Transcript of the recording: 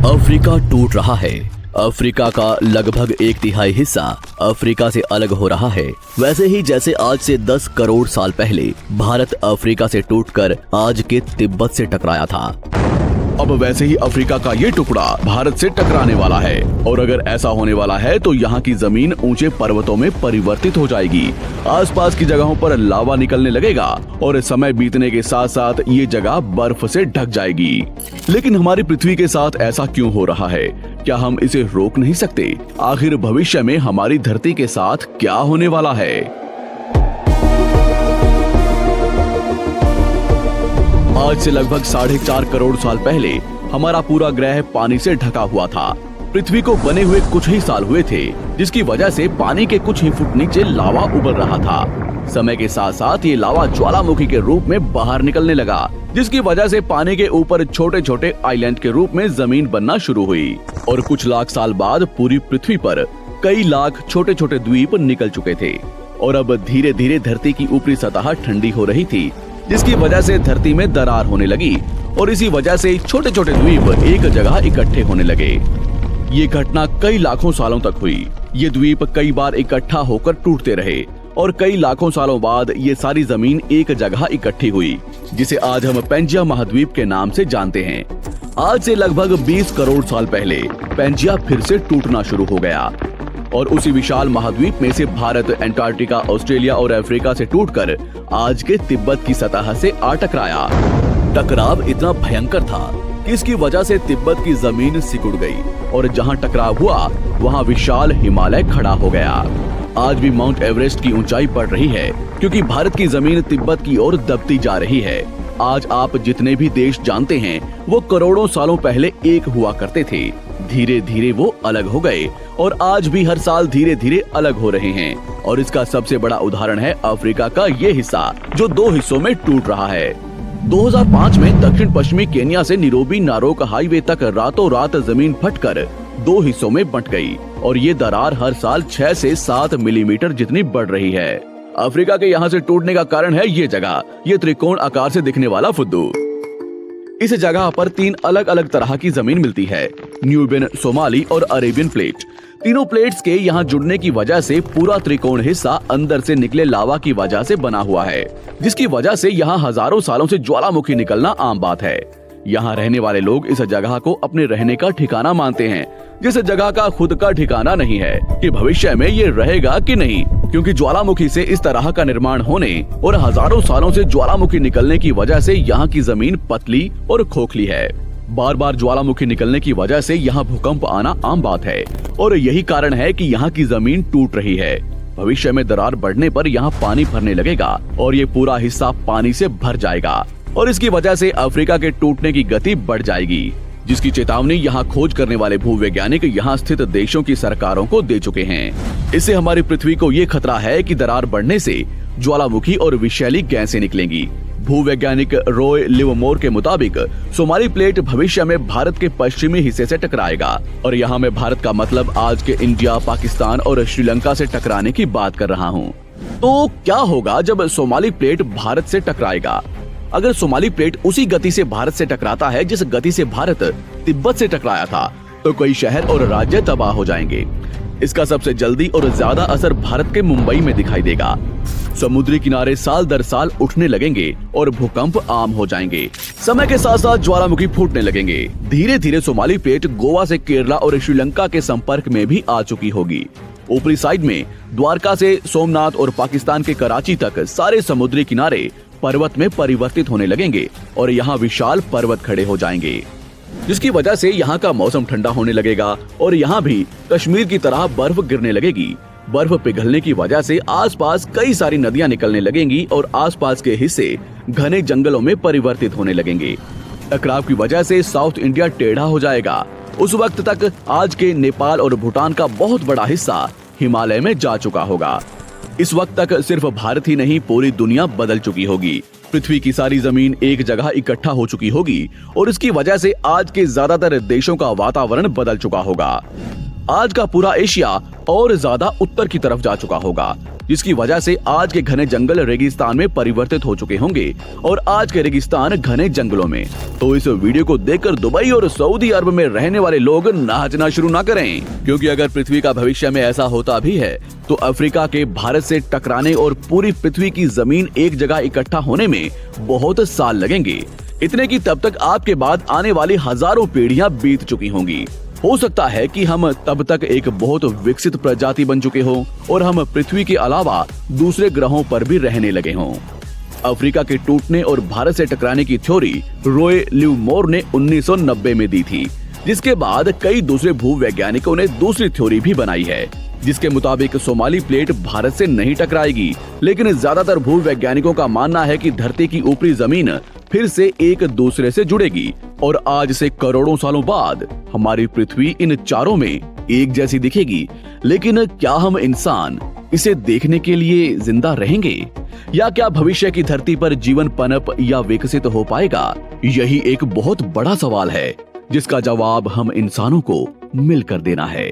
Africa टूट रहा है। अफ्रीका का लगभग 1/3 हिस्सा अफ्रीका से अलग हो रहा है। वैसे ही जैसे आज से 10 करोड़ साल पहले भारत अफ्रीका से टूटकर आज के तिब्बत से टकराया था, अब वैसे ही अफ्रीका का ये टुकड़ा भारत से टकराने वाला है। और अगर ऐसा होने वाला है तो यहाँ की जमीन ऊंचे पर्वतों में परिवर्तित हो जाएगी। आसपास की जगहों पर लावा निकलने लगेगा और समय बीतने के साथ साथ ये जगह बर्फ से ढक जाएगी। लेकिन हमारी पृथ्वी के साथ ऐसा क्यों हो रहा है? क्या हम इसे रोक नहीं सकते? आखिर भविष्य में हमारी धरती के साथ क्या होने वाला है? आज से लगभग 4.5 करोड़ साल पहले हमारा पूरा ग्रह पानी से ढका हुआ था। पृथ्वी को बने हुए कुछ ही साल हुए थे, जिसकी वजह से पानी के कुछ ही फुट नीचे लावा उबल रहा था। समय के साथ साथ ये लावा ज्वालामुखी के रूप में बाहर निकलने लगा, जिसकी वजह से पानी के ऊपर छोटे छोटे आइलैंड के रूप में जमीन बनना शुरू हुई। और कुछ लाख साल बाद पूरी पृथ्वी पर कई लाख छोटे छोटे द्वीप निकल चुके थे और अब धीरे धीरे धरती की ऊपरी सतह ठंडी हो रही थी, जिसकी वजह से धरती में दरार होने लगी और इसी वजह से छोटे छोटे द्वीप एक जगह इकट्ठे होने लगे। ये घटना कई लाखों सालों तक हुई। ये द्वीप कई बार इकट्ठा होकर टूटते रहे और कई लाखों सालों बाद ये सारी जमीन एक जगह इकट्ठी हुई, जिसे आज हम पेंजिया महाद्वीप के नाम से जानते हैं। आज से लगभग 20 करोड़ साल पहले पेंजिया फिर से टूटना शुरू हो गया और उसी विशाल महाद्वीप में से भारत, अंटार्कटिका, ऑस्ट्रेलिया और अफ्रीका से टूटकर आज के तिब्बत की सतह से आ टकराया। टकराव इतना भयंकर था कि इसकी वजह से तिब्बत की जमीन सिकुड़ गई और जहां टकराव हुआ वहां विशाल हिमालय खड़ा हो गया। आज भी माउंट एवरेस्ट की ऊंचाई बढ़ रही है क्योंकि भारत की जमीन तिब्बत की ओर दबती जा रही है। आज आप जितने भी देश जानते हैं वो करोड़ों सालों पहले एक हुआ करते थे। धीरे धीरे वो अलग हो गए और आज भी हर साल धीरे धीरे अलग हो रहे हैं। और इसका सबसे बड़ा उदाहरण है अफ्रीका का ये हिस्सा, जो 2 हिस्सों में टूट रहा है। 2005 में दक्षिण पश्चिमी केन्या से नीरोबी नारोक हाईवे तक रातों रात जमीन फटकर 2 हिस्सों में बंट गई और ये दरार हर साल 6 से 7 मिलीमीटर जितनी बढ़ रही है। अफ्रीका के यहाँ से टूटने का कारण है ये जगह, ये त्रिकोण आकार से दिखने वाला फुद्दू। इस जगह पर 3 अलग अलग तरह की जमीन मिलती है, न्यूबियन, सोमाली और अरेबियन प्लेट। तीनों प्लेट्स के यहाँ जुड़ने की वजह से पूरा त्रिकोण हिस्सा अंदर से निकले लावा की वजह से बना हुआ है, जिसकी वजह से यहाँ हजारों सालों से ज्वालामुखी निकलना आम बात है। यहाँ रहने वाले लोग इस जगह को अपने रहने का ठिकाना मानते हैं, जिस जगह का खुद का ठिकाना नहीं है कि भविष्य में ये रहेगा कि नहीं, क्योंकि ज्वालामुखी से इस तरह का निर्माण होने और हजारों सालों से ज्वालामुखी निकलने की वजह से यहाँ की जमीन पतली और खोखली है। बार बार ज्वालामुखी निकलने की वजह से यहाँ भूकंप आना आम बात है और यही कारण है कि यहाँ की जमीन टूट रही है। भविष्य में दरार बढ़ने पर यहाँ पानी भरने लगेगा और ये पूरा हिस्सा पानी से भर जाएगा और इसकी वजह से अफ्रीका के टूटने की गति बढ़ जाएगी, जिसकी चेतावनी यहाँ खोज करने वाले भूवैज्ञानिक यहाँ स्थित देशों की सरकारों को दे चुके हैं। इससे हमारी पृथ्वी को ये खतरा है कि दरार बढ़ने से ज्वालामुखी और विषैली गैसें निकलेंगी। भूवैज्ञानिक रॉय लिवमोर के मुताबिक सोमाली प्लेट भविष्य में भारत के पश्चिमी हिस्से से टकराएगा और यहाँ मैं भारत का मतलब आज के इंडिया, पाकिस्तान और श्रीलंका से टकराने की बात कर रहा हूँ। तो क्या होगा जब सोमाली प्लेट भारत से टकराएगा? अगर सोमाली प्लेट उसी गति से भारत से टकराता है जिस गति से भारत तिब्बत से टकराया था, तो कई शहर और राज्य तबाह हो जाएंगे। इसका सबसे जल्दी और ज्यादा असर भारत के मुंबई में दिखाई देगा। समुद्री किनारे साल दर साल उठने लगेंगे और भूकंप आम हो जाएंगे। समय के साथ साथ ज्वालामुखी फूटने लगेंगे। धीरे धीरे सोमाली प्लेट गोवा से केरला और श्रीलंका के संपर्क में भी आ चुकी होगी। ऊपरी साइड में द्वारका से सोमनाथ और पाकिस्तान के कराची तक सारे समुद्री किनारे पर्वत में परिवर्तित होने लगेंगे और यहाँ विशाल पर्वत खड़े हो जाएंगे, जिसकी वजह से यहाँ का मौसम ठंडा होने लगेगा और यहाँ भी कश्मीर की तरह बर्फ गिरने लगेगी। बर्फ पिघलने की वजह से आसपास कई सारी नदियां निकलने लगेंगी और आसपास के हिस्से घने जंगलों में परिवर्तित होने लगेंगे। टकराव की वजह से साउथ इंडिया टेढ़ा हो जाएगा। उस वक्त तक आज के नेपाल और भूटान का बहुत बड़ा हिस्सा हिमालय में जा चुका होगा। इस वक्त तक सिर्फ भारत ही नहीं, पूरी दुनिया बदल चुकी होगी। पृथ्वी की सारी जमीन एक जगह इकट्ठा हो चुकी होगी और इसकी वजह से आज के ज्यादातर देशों का वातावरण बदल चुका होगा। आज का पूरा एशिया और ज्यादा उत्तर की तरफ जा चुका होगा। जिसकी वजह से आज के घने जंगल रेगिस्तान में परिवर्तित हो चुके होंगे और आज के रेगिस्तान घने जंगलों में। तो इस वीडियो को देखकर दुबई और सऊदी अरब में रहने वाले लोग नाचना शुरू ना करें, क्योंकि अगर पृथ्वी का भविष्य में ऐसा होता भी है तो अफ्रीका के भारत से टकराने और पूरी पृथ्वी की जमीन एक जगह इकट्ठा होने में बहुत साल लगेंगे। इतने की तब तक आपके बाद आने वाली हजारों पीढ़ियां बीत चुकी होंगी। हो सकता है कि हम तब तक एक बहुत विकसित प्रजाति बन चुके हों और हम पृथ्वी के अलावा दूसरे ग्रहों पर भी रहने लगे हों। अफ्रीका के टूटने और भारत से टकराने की थ्योरी रॉय लिवमोर ने 1990 में दी थी, जिसके बाद कई दूसरे भूवैज्ञानिकों ने दूसरी थ्योरी भी बनाई है, जिसके मुताबिक सोमाली प्लेट भारत से नहीं टकराएगी। लेकिन ज्यादातर भूवैज्ञानिकों का मानना है कि धरती की ऊपरी जमीन फिर से एक दूसरे से जुड़ेगी और आज से करोड़ों सालों बाद हमारी पृथ्वी इन चारों में एक जैसी दिखेगी। लेकिन क्या हम इंसान इसे देखने के लिए जिंदा रहेंगे, या क्या भविष्य की धरती पर जीवन पनप या विकसित हो पाएगा? यही एक बहुत बड़ा सवाल है जिसका जवाब हम इंसानों को मिलकर देना है।